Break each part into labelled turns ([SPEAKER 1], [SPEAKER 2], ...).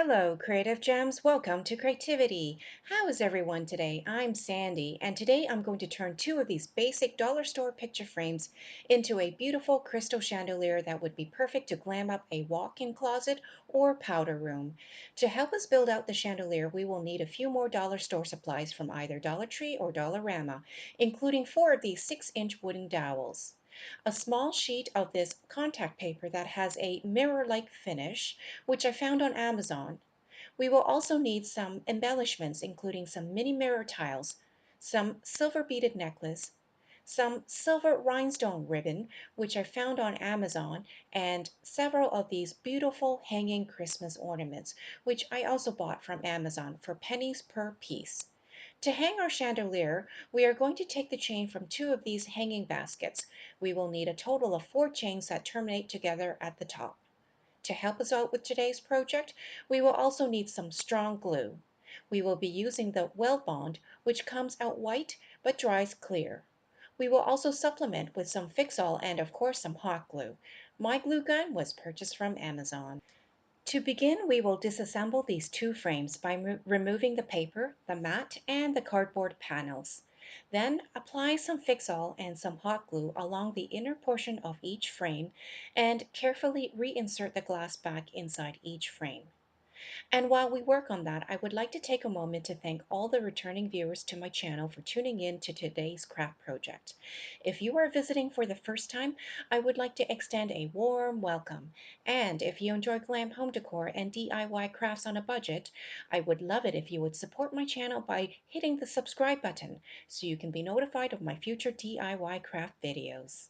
[SPEAKER 1] Hello, Creative Gems. Welcome to Creativity. How is everyone today? I'm Sandy, and today I'm going to turn two of these basic dollar store picture frames into a beautiful crystal chandelier that would be perfect to glam up a walk-in closet or powder room. To help us build out the chandelier, we will need a few more dollar store supplies from either Dollar Tree or Dollarama, including four of these 6-inch wooden dowels, a small sheet of this contact paper that has a mirror-like finish, which I found on Amazon. We will also need some embellishments, including some mini mirror tiles, some silver beaded necklace, some silver rhinestone ribbon, which I found on Amazon, and several of these beautiful hanging Christmas ornaments, which I also bought from Amazon for pennies per piece. To hang our chandelier, we are going to take the chain from two of these hanging baskets. We will need a total of 4 chains that terminate together at the top. To help us out with today's project, we will also need some strong glue. We will be using the Well Bond, which comes out white but dries clear. We will also supplement with some Fix-All and of course some hot glue. My glue gun was purchased from Amazon. To begin, we will disassemble these two frames by removing the paper, the mat, and the cardboard panels. Then apply some Fix-All and some hot glue along the inner portion of each frame and carefully reinsert the glass back inside each frame. And while we work on that, I would like to take a moment to thank all the returning viewers to my channel for tuning in to today's craft project. If you are visiting for the first time, I would like to extend a warm welcome. And if you enjoy glam home decor and DIY crafts on a budget, I would love it if you would support my channel by hitting the subscribe button so you can be notified of my future DIY craft videos.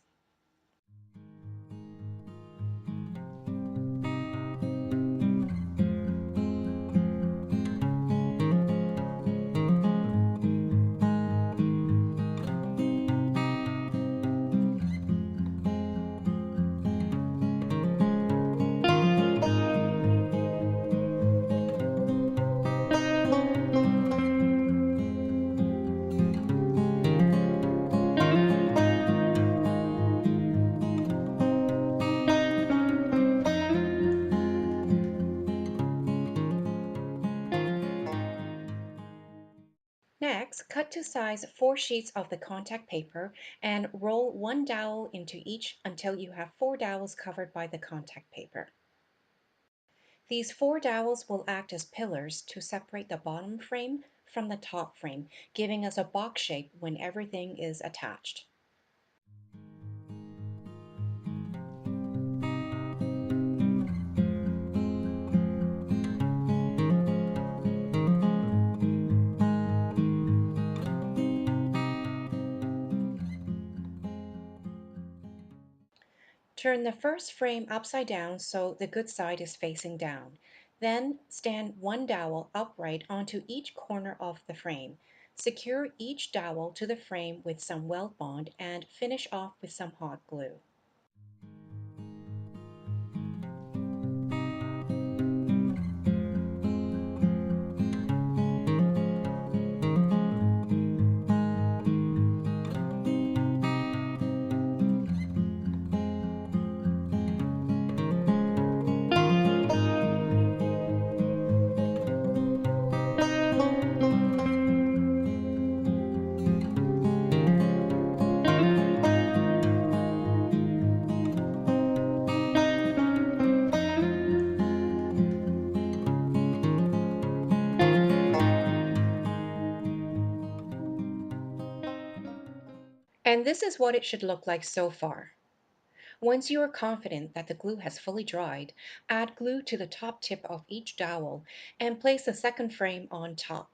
[SPEAKER 1] Next, cut to size 4 sheets of the contact paper and roll one dowel into each until you have 4 dowels covered by the contact paper. These 4 dowels will act as pillars to separate the bottom frame from the top frame, giving us a box shape when everything is attached. Turn the first frame upside down so the good side is facing down. Then stand one dowel upright onto each corner of the frame. Secure each dowel to the frame with some weld bond and finish off with some hot glue. And this is what it should look like so far. Once you are confident that the glue has fully dried, add glue to the top tip of each dowel and place the second frame on top.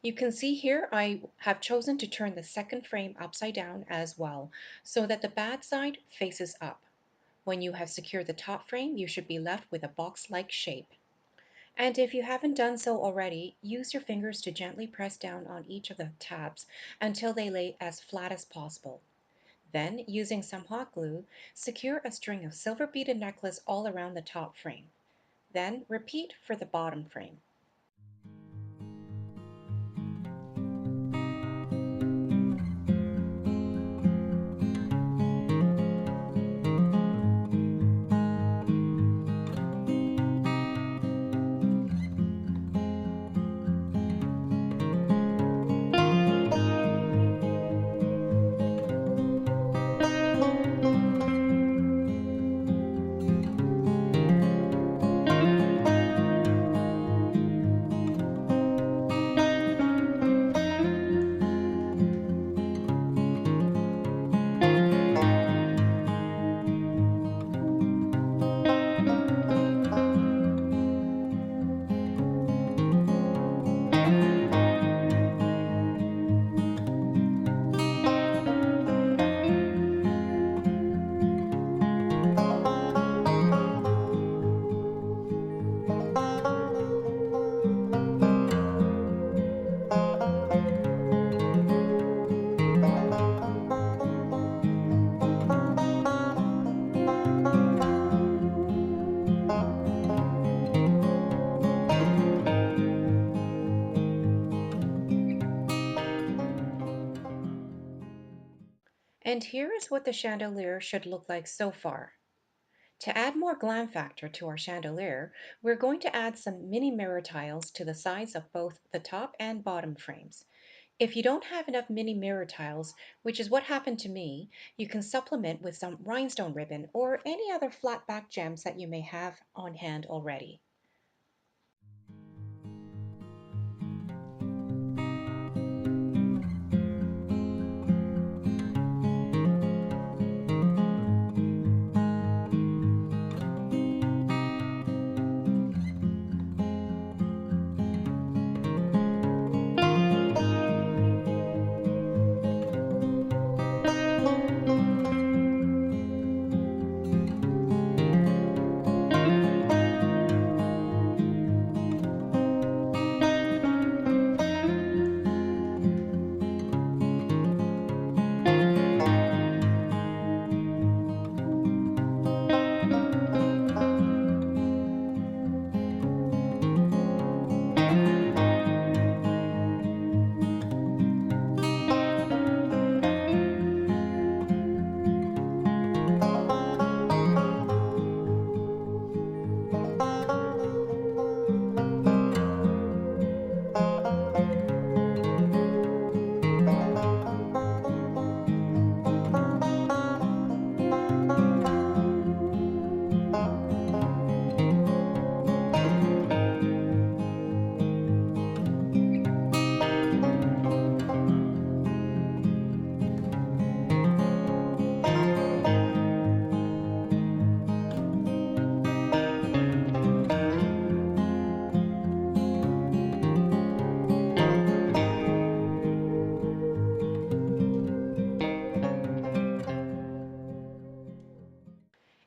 [SPEAKER 1] You can see here I have chosen to turn the second frame upside down as well, so that the bad side faces up. When you have secured the top frame, you should be left with a box-like shape. And if you haven't done so already, use your fingers to gently press down on each of the tabs until they lay as flat as possible. Then, using some hot glue, secure a string of silver beaded necklace all around the top frame. Then repeat for the bottom frame. And here is what the chandelier should look like so far. To add more glam factor to our chandelier, we're going to add some mini mirror tiles to the sides of both the top and bottom frames. If you don't have enough mini mirror tiles, which is what happened to me, you can supplement with some rhinestone ribbon or any other flat back gems that you may have on hand already.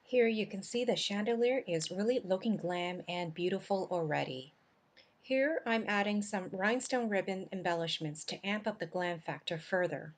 [SPEAKER 1] Here you can see the chandelier is really looking glam and beautiful already. Here I'm adding some rhinestone ribbon embellishments to amp up the glam factor further.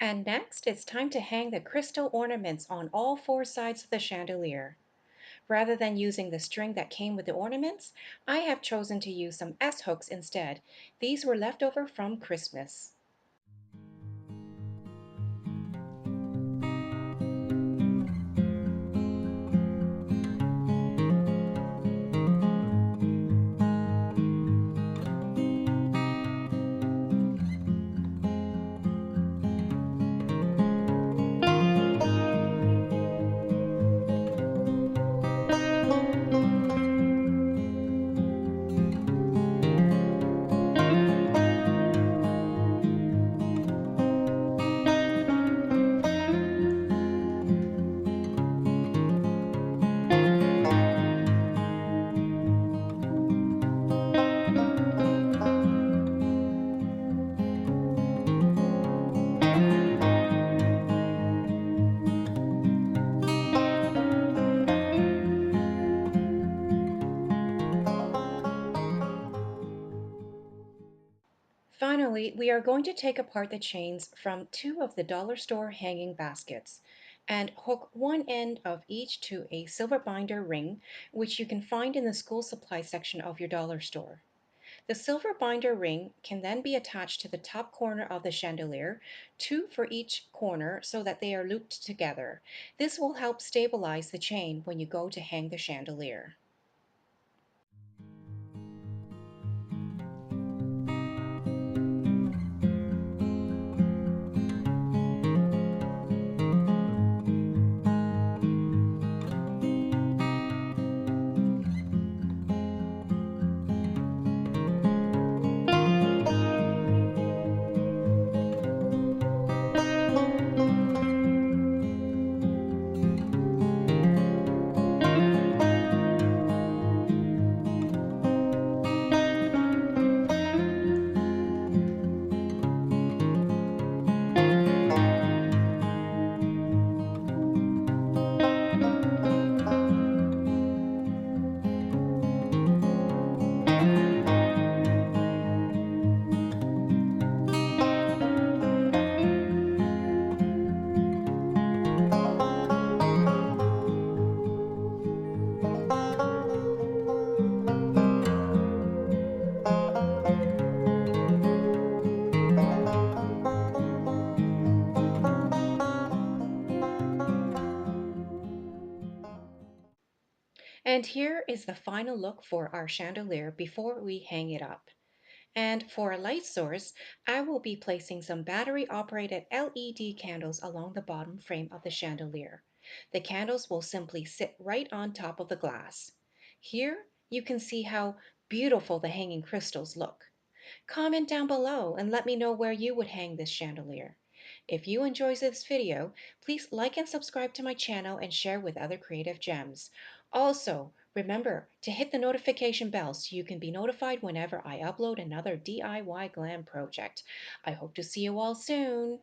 [SPEAKER 1] And next, it's time to hang the crystal ornaments on all four sides of the chandelier. Rather than using the string that came with the ornaments, I have chosen to use some S-hooks instead. These were left over from Christmas. Finally, we are going to take apart the chains from two of the dollar store hanging baskets and hook one end of each to a silver binder ring, which you can find in the school supply section of your dollar store. The silver binder ring can then be attached to the top corner of the chandelier, two for each corner so that they are looped together. This will help stabilize the chain when you go to hang the chandelier. And here is the final look for our chandelier before we hang it up. And for a light source, I will be placing some battery-operated LED candles along the bottom frame of the chandelier. The candles will simply sit right on top of the glass. Here, you can see how beautiful the hanging crystals look. Comment down below and let me know where you would hang this chandelier. If you enjoyed this video, please like and subscribe to my channel and share with other creative gems. Also, remember to hit the notification bell so you can be notified whenever I upload another DIY glam project. I hope to see you all soon.